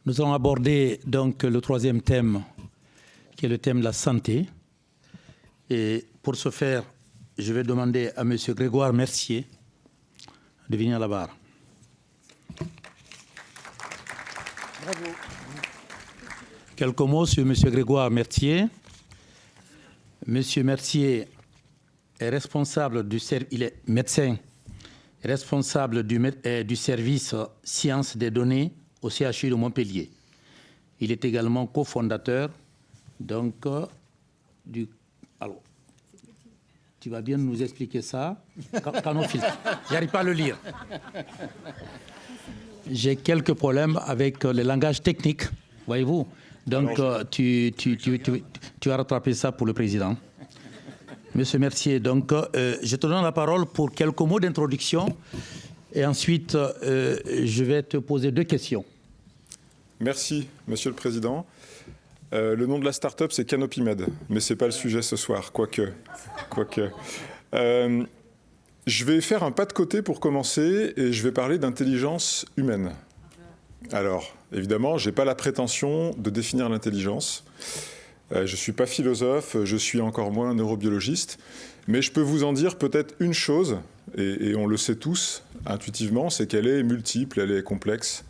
Nous allons aborder donc le troisième thème, qui est le thème de la santé. Et pour ce faire, je vais demander à M. Grégoire Mercier de venir à la barre. Bravo. Quelques mots sur M. Grégoire Mercier. M. Mercier est responsable il est médecin, responsable du service sciences des données au CHU de Montpellier. Il est également cofondateur donc du... Alors, tu vas bien nous expliquer ça? Canofiltre. J'arrive pas à le lire. J'ai quelques problèmes avec le langage technique, voyez-vous. Donc, tu vas rattraper ça pour le président. Monsieur Mercier, donc, je te donne la parole pour quelques mots d'introduction et ensuite, je vais te poser deux questions. Merci, Monsieur le Président. Le nom de la start-up, c'est Canopymed, mais ce n'est pas le sujet ce soir, quoique. Je vais faire un pas de côté pour commencer et je vais parler d'intelligence humaine. Alors, évidemment, je n'ai pas la prétention de définir l'intelligence. Je ne suis pas philosophe, je suis encore moins neurobiologiste, mais je peux vous en dire peut-être une chose, et on le sait tous intuitivement, c'est qu'elle est multiple, elle est complexe,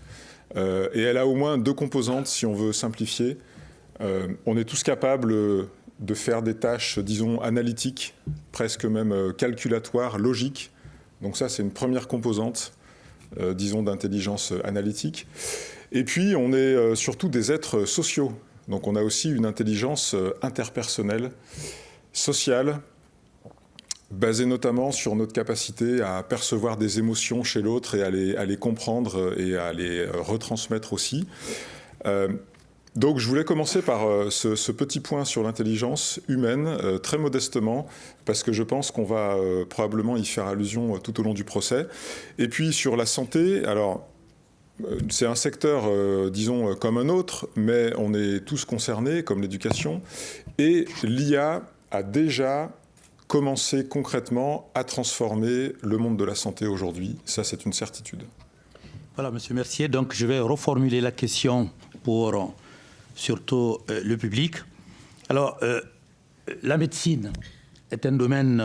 et elle a au moins deux composantes, si on veut simplifier. On est tous capables de faire des tâches, disons, analytiques, presque même calculatoires, logiques. Donc ça, c'est une première composante, disons, d'intelligence analytique. Et puis, on est surtout des êtres sociaux. Donc on a aussi une intelligence interpersonnelle, sociale, basée notamment sur notre capacité à percevoir des émotions chez l'autre et à les comprendre et à les retransmettre aussi. Donc je voulais commencer par ce petit point sur l'intelligence humaine, très modestement, parce que je pense qu'on va probablement y faire allusion tout au long du procès. Et puis sur la santé, alors... C'est un secteur, disons, comme un autre, mais on est tous concernés, comme l'éducation. Et l'IA a déjà commencé concrètement à transformer le monde de la santé aujourd'hui. Ça, c'est une certitude. Voilà, Monsieur Mercier. Donc, je vais reformuler la question pour surtout le public. Alors, la médecine est un domaine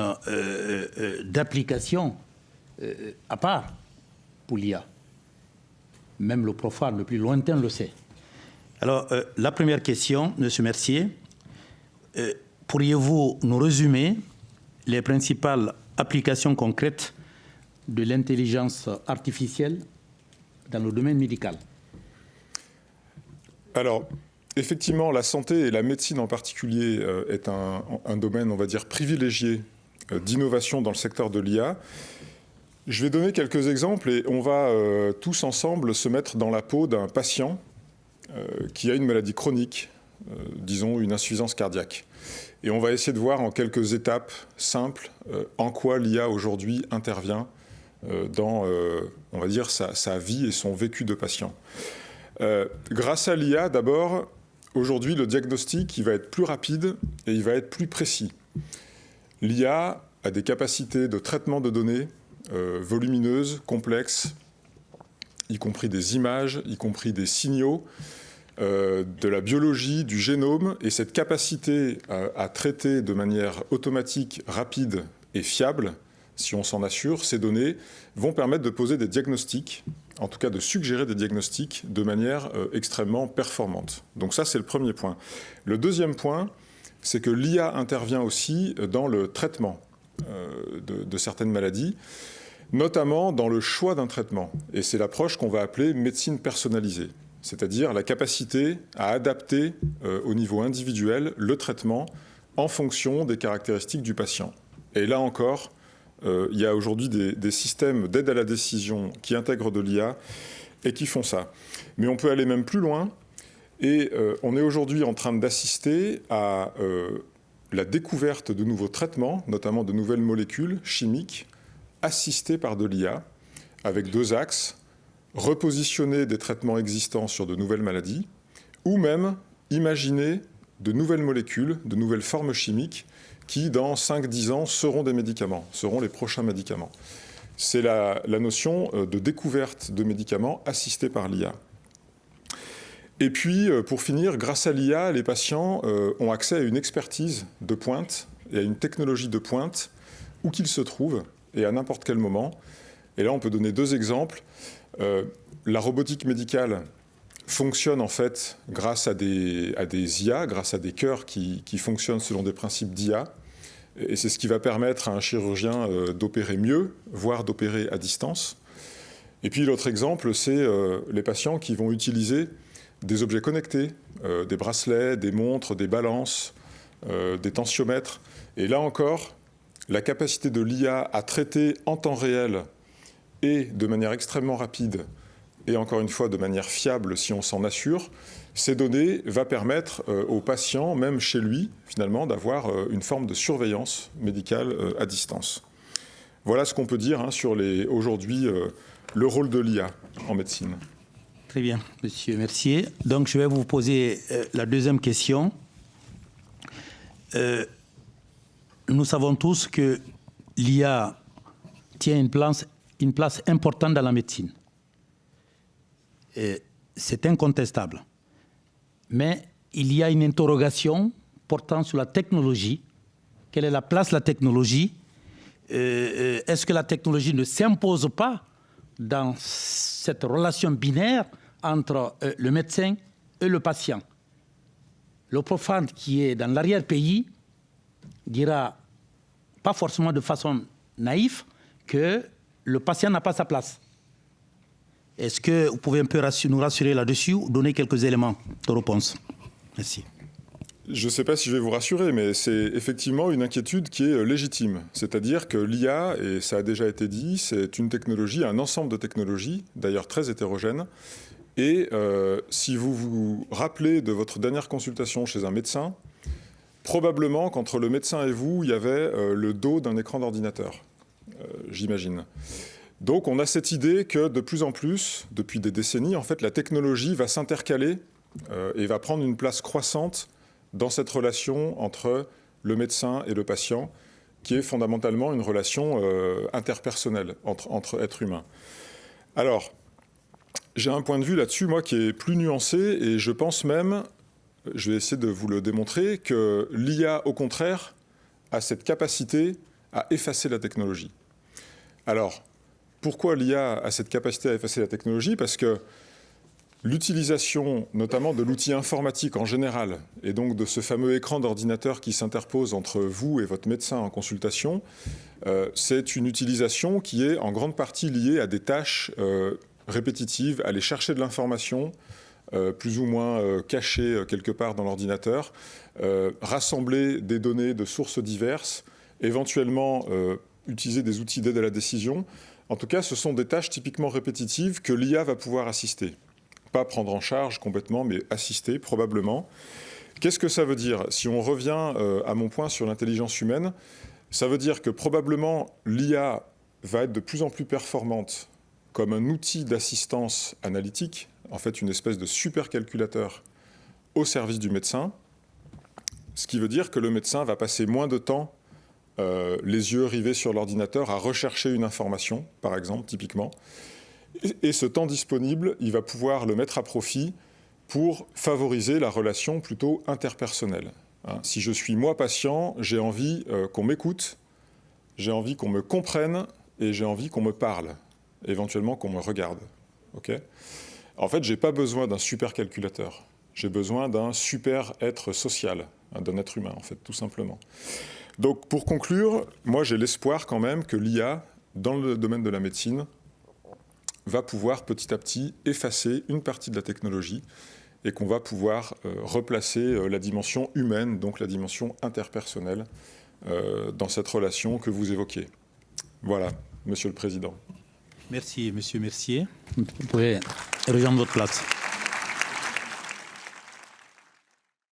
d'application à part pour l'IA. Même le profane le plus lointain le sait. Alors, la première question, M. Mercier, pourriez-vous nous résumer les principales applications concrètes de l'intelligence artificielle dans le domaine médical? Alors, effectivement, la santé et la médecine en particulier est un domaine, on va dire, privilégié d'innovation dans le secteur de l'IA. Je vais donner quelques exemples et on va tous ensemble se mettre dans la peau d'un patient qui a une maladie chronique, disons une insuffisance cardiaque. Et on va essayer de voir en quelques étapes simples en quoi l'IA aujourd'hui intervient dans, on va dire, sa vie et son vécu de patient. Grâce à l'IA, d'abord, aujourd'hui, le diagnostic il va être plus rapide et il va être plus précis. L'IA a des capacités de traitement de données volumineuses, complexes, y compris des images, y compris des signaux, de la biologie, du génome. Et cette capacité à traiter de manière automatique, rapide et fiable, si on s'en assure, ces données vont permettre de poser des diagnostics, en tout cas de suggérer des diagnostics de manière extrêmement performante. Donc ça, c'est le premier point. Le deuxième point, c'est que l'IA intervient aussi dans le traitement de certaines maladies, notamment dans le choix d'un traitement. Et c'est l'approche qu'on va appeler médecine personnalisée, c'est-à-dire la capacité à adapter au niveau individuel le traitement en fonction des caractéristiques du patient. Et là encore, il y a aujourd'hui des systèmes d'aide à la décision qui intègrent de l'IA et qui font ça. Mais on peut aller même plus loin et on est aujourd'hui en train d'assister à la découverte de nouveaux traitements, notamment de nouvelles molécules chimiques, assistées par de l'IA, avec deux axes, repositionner des traitements existants sur de nouvelles maladies, ou même imaginer de nouvelles molécules, de nouvelles formes chimiques, qui, dans 5-10 ans, seront des médicaments, seront les prochains médicaments. C'est la notion de découverte de médicaments assistés par l'IA. Et puis, pour finir, grâce à l'IA, les patients ont accès à une expertise de pointe et à une technologie de pointe où qu'ils se trouvent et à n'importe quel moment. Et là, on peut donner 2 exemples. La robotique médicale fonctionne en fait grâce à des IA, grâce à des cœurs qui fonctionnent selon des principes d'IA. Et c'est ce qui va permettre à un chirurgien d'opérer mieux, voire d'opérer à distance. Et puis l'autre exemple, c'est les patients qui vont utiliser des objets connectés, des bracelets, des montres, des balances, des tensiomètres. Et là encore, la capacité de l'IA à traiter en temps réel et de manière extrêmement rapide, et encore une fois de manière fiable si on s'en assure, ces données va permettre au patient, même chez lui, finalement, d'avoir une forme de surveillance médicale à distance. Voilà ce qu'on peut dire sur aujourd'hui le rôle de l'IA en médecine. Très bien, Monsieur Mercier. Donc, je vais vous poser la deuxième question. Nous savons tous que l'IA tient une place importante dans la médecine. C'est incontestable. Mais il y a une interrogation portant sur la technologie. Quelle est la place de la technologie? Est-ce que la technologie ne s'impose pas dans cette relation binaire entre le médecin et le patient? Le profane qui est dans l'arrière-pays dira, pas forcément de façon naïve, que le patient n'a pas sa place. Est-ce que vous pouvez un peu nous rassurer là-dessus ou donner quelques éléments de réponse? Merci. Je ne sais pas si je vais vous rassurer, mais c'est effectivement une inquiétude qui est légitime. C'est-à-dire que l'IA, et ça a déjà été dit, c'est une technologie, un ensemble de technologies, d'ailleurs très hétérogènes. Et si vous vous rappelez de votre dernière consultation chez un médecin, probablement qu'entre le médecin et vous, il y avait le dos d'un écran d'ordinateur, j'imagine. Donc on a cette idée que de plus en plus, depuis des décennies, en fait, la technologie va s'intercaler et va prendre une place croissante dans cette relation entre le médecin et le patient, qui est fondamentalement une relation interpersonnelle entre êtres humains. Alors, j'ai un point de vue là-dessus, moi, qui est plus nuancé, et je pense même, je vais essayer de vous le démontrer, que l'IA, au contraire, a cette capacité à effacer la technologie. Alors, pourquoi l'IA a cette capacité à effacer la technologie? Parce que l'utilisation, notamment de l'outil informatique en général, et donc de ce fameux écran d'ordinateur qui s'interpose entre vous et votre médecin en consultation, c'est une utilisation qui est en grande partie liée à des tâches répétitives, aller chercher de l'information, plus ou moins cachée quelque part dans l'ordinateur, rassembler des données de sources diverses, éventuellement utiliser des outils d'aide à la décision. En tout cas, ce sont des tâches typiquement répétitives que l'IA va pouvoir assister. Pas prendre en charge complètement, mais assister probablement. Qu'est-ce que ça veut dire? Si on revient à mon point sur l'intelligence humaine, ça veut dire que probablement l'IA va être de plus en plus performante comme un outil d'assistance analytique, en fait une espèce de supercalculateur au service du médecin, ce qui veut dire que le médecin va passer moins de temps les yeux rivés sur l'ordinateur à rechercher une information, par exemple, typiquement. Et ce temps disponible, il va pouvoir le mettre à profit pour favoriser la relation plutôt interpersonnelle. Si je suis moi patient, j'ai envie qu'on m'écoute, j'ai envie qu'on me comprenne et j'ai envie qu'on me parle, éventuellement qu'on me regarde. Okay ? En fait, je n'ai pas besoin d'un supercalculateur. J'ai besoin d'un super être social, d'un être humain, en fait, tout simplement. Donc, pour conclure, moi, j'ai l'espoir quand même que l'IA, dans le domaine de la médecine, va pouvoir petit à petit effacer une partie de la technologie et qu'on va pouvoir replacer la dimension humaine, donc la dimension interpersonnelle, dans cette relation que vous évoquiez. Voilà, Monsieur le Président. Merci, Monsieur Mercier. Vous pouvez rejoindre votre place.